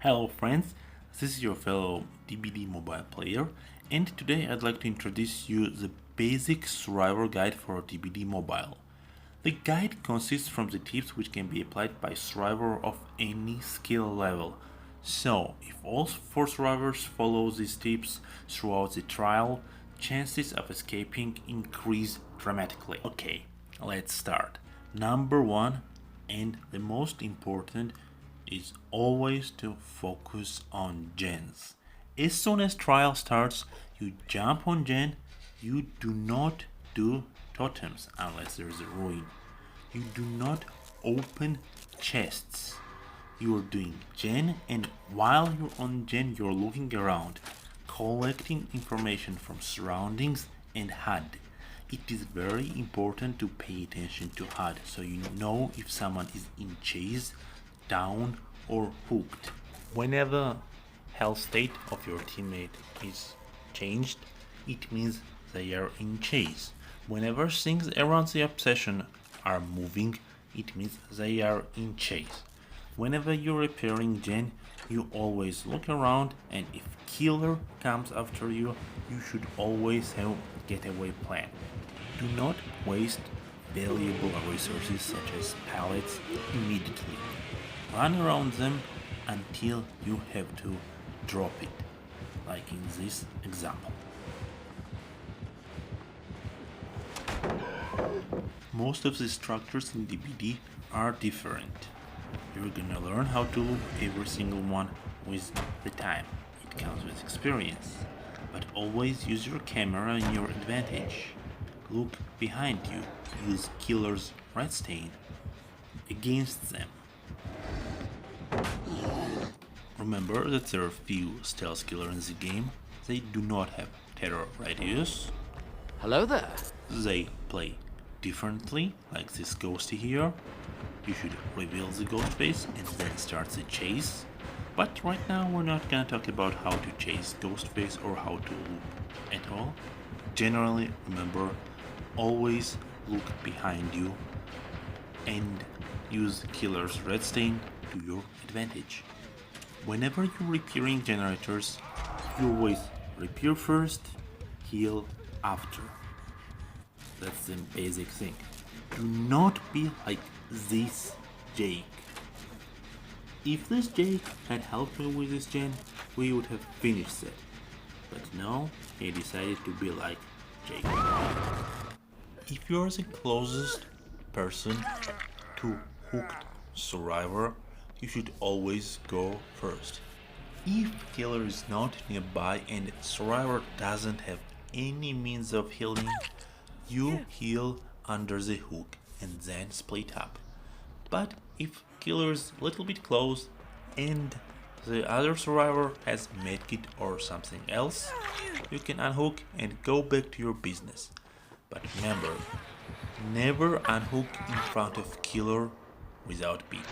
Hello friends, this is your fellow DBD mobile player, and today I'd like to introduce you the basic survivor guide for DBD mobile. The guide consists from the tips which can be applied by survivor of any skill level. So, if all 4 survivors follow these tips throughout the trial, chances of escaping increase dramatically. Okay, let's start. Number 1, and the most important, is always to focus on gens. As soon as trial starts, you jump on gen. You do not do totems unless there is a ruin. You do not open chests. You are doing gen, and while you're on gen, you're looking around, collecting information from surroundings and HUD. It is very important to pay attention to HUD so you know if someone is in chase, down, or hooked. Whenever health state of your teammate is changed, it means they are in chase. Whenever things around the obsession are moving, it means they are in chase. Whenever you're repairing gen, you always look around, and if killer comes after you, you should always have getaway plan. Do not waste valuable resources such as pallets immediately. Run around them until you have to drop it, like in this example. Most of the structures in DBD are different. You're gonna learn how to loop every single one with the time. It comes with experience. But always use your camera in your advantage. Look behind you. Use killer's red stain against them. Remember that there are few stealth killers in the game. They do not have terror radius. Hello there. They play differently, like this ghosty here. You should reveal the ghost face and then start the chase. But right now we're not gonna talk about how to chase ghost face or how to loop at all. Generally, remember, always look behind you and use killer's red stain to your advantage. Whenever you're repairing generators, you always repair first, heal after. That's the basic thing. Do not be like this Jake. If this Jake had helped me with this gen, we would have finished it. But no, he decided to be like Jake. If you're the closest person to hooked survivor, you should always go first. If killer is not nearby and survivor doesn't have any means of healing, you heal under the hook and then split up. But if killer is a little bit close and the other survivor has medkit or something else, you can unhook and go back to your business. But remember, never unhook in front of killer without BT.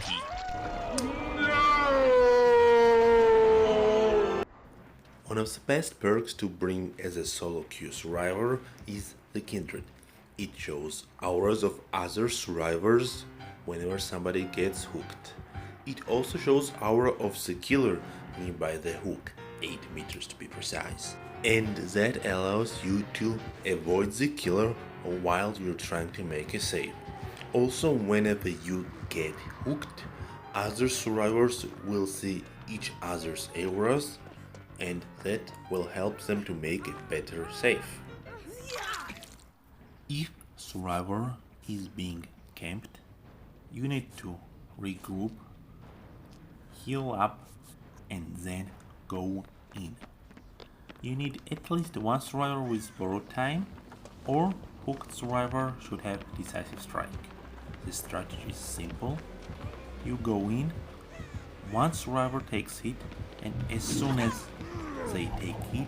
One of the best perks to bring as a solo queue survivor is the Kindred. It shows auras of other survivors whenever somebody gets hooked. It also shows aura of the killer nearby the hook, 8 meters to be precise. And that allows you to avoid the killer while you're trying to make a save. Also, whenever you get hooked, other survivors will see each other's auras, and that will help them to make a better save. If survivor is being camped, you need to regroup, heal up, and then go in. You need at least one survivor with borrowed time, or hooked survivor should have decisive strike. The strategy is simple. You go in, one survivor takes hit, and as soon as they take hit,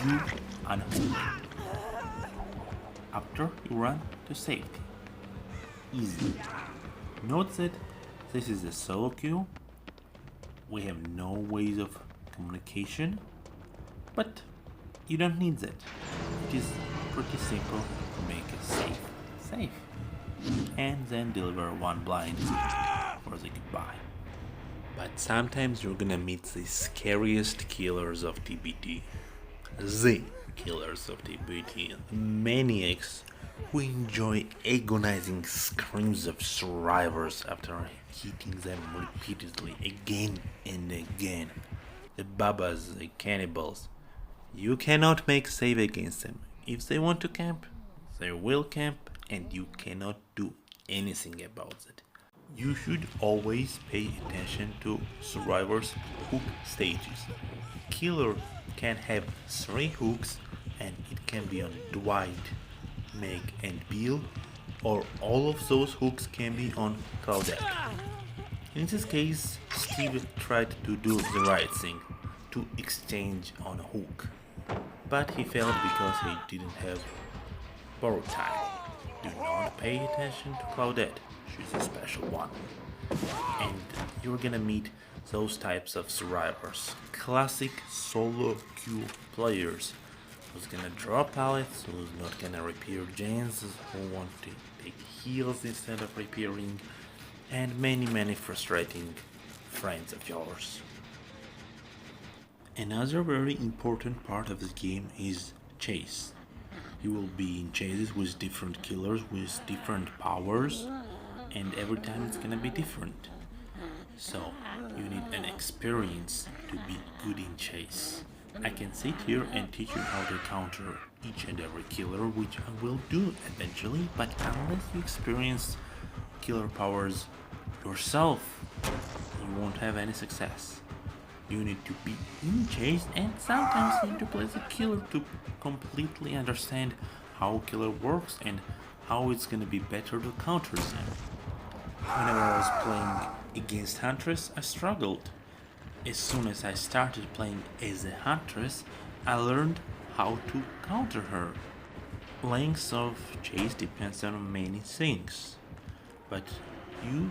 you unhook. After, you run to safety. Easy. Note that this is a solo queue. We have no ways of communication, but you don't need that. It is pretty simple to make a safe, and then deliver one blind for the goodbye. But sometimes you're gonna meet the scariest killers of DBD. The killers of DBD. Maniacs who enjoy agonizing screams of survivors after hitting them repeatedly again and again. The babas, the cannibals. You cannot make save against them. If they want to camp, they will camp, and you cannot do anything about it. You should always pay attention to survivors' hook stages. Killer can have 3 hooks, and it can be on Dwight, Meg, and Bill, or all of those hooks can be on Claudette. In this case, Steve tried to do the right thing, to exchange on a hook, but he failed because he didn't have borrow time. Do not pay attention to Claudette, she's a special one. And you're gonna meet those types of survivors. Classic solo queue players who's gonna draw pallets, who's not gonna repair gens, who want to take heals instead of repairing, and many frustrating friends of yours. Another very important part of this game is chase. You will be in chases with different killers with different powers, and every time it's gonna be different. So you need an experience to be good in chase. I can sit here and teach you how to counter each and every killer, which I will do eventually, but unless you experience killer powers yourself, you won't have any success. You need to be in chase, and sometimes you need to play the killer to completely understand how killer works and how it's gonna be better to counter them. Whenever I was playing against Huntress, I struggled. As soon as I started playing as a Huntress, I learned how to counter her. Length of chase depends on many things, but you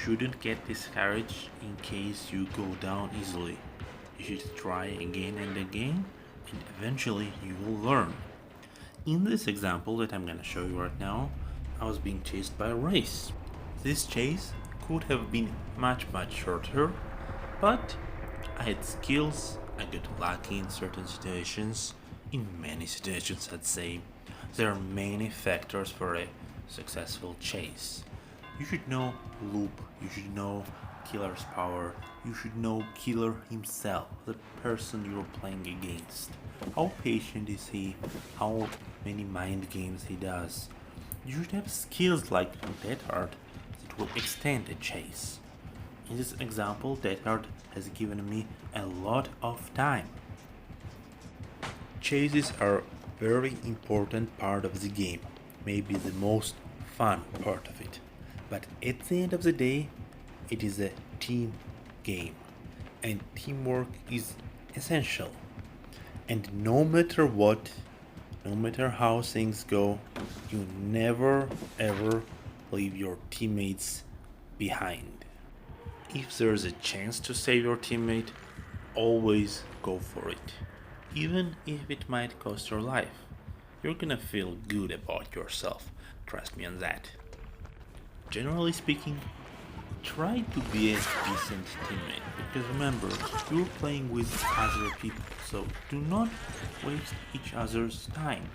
shouldn't get discouraged in case you go down easily. You should try again and again, and eventually you will learn. In this example that I'm gonna show you right now, I was being chased by a race. This chase could have been much shorter, but I had skills, I got lucky in certain situations, in many situations I'd say. There are many factors for a successful chase. You should know loop, you should know killer's power, you should know killer himself, the person you're playing against. How patient is he, how many mind games he does. You should have skills like Death Heart that will extend a chase. In this example, Death Heart has given me a lot of time. Chases are a very important part of the game, maybe the most fun part of it. But at the end of the day, it is a team game, and teamwork is essential. And no matter what, no matter how things go, you never ever leave your teammates behind. If there's a chance to save your teammate, always go for it. Even if it might cost your life, you're gonna feel good about yourself, trust me on that. Generally speaking, try to be a decent teammate, because remember, you're playing with other people, so do not waste each other's time.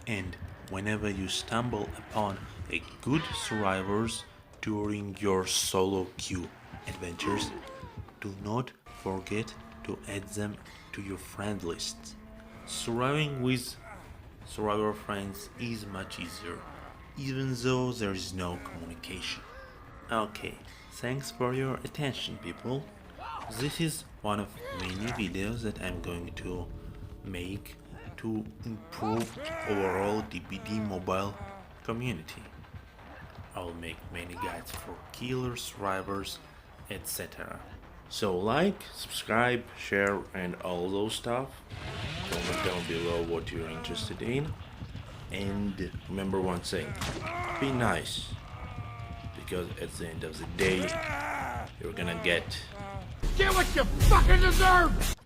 And whenever you stumble upon a good survivors during your solo queue adventures, do not forget to add them to your friend list. Surviving with survivor friends is much easier, even though there is no communication. Okay, thanks for your attention, people. This is one of many videos that I'm going to make to improve overall DBD mobile community. I'll make many guides for killers, survivors, etc. So like, subscribe, share, and all those stuff. Comment down below what you're interested in. And remember one thing, be nice, because at the end of the day, you're gonna get what you fucking deserve!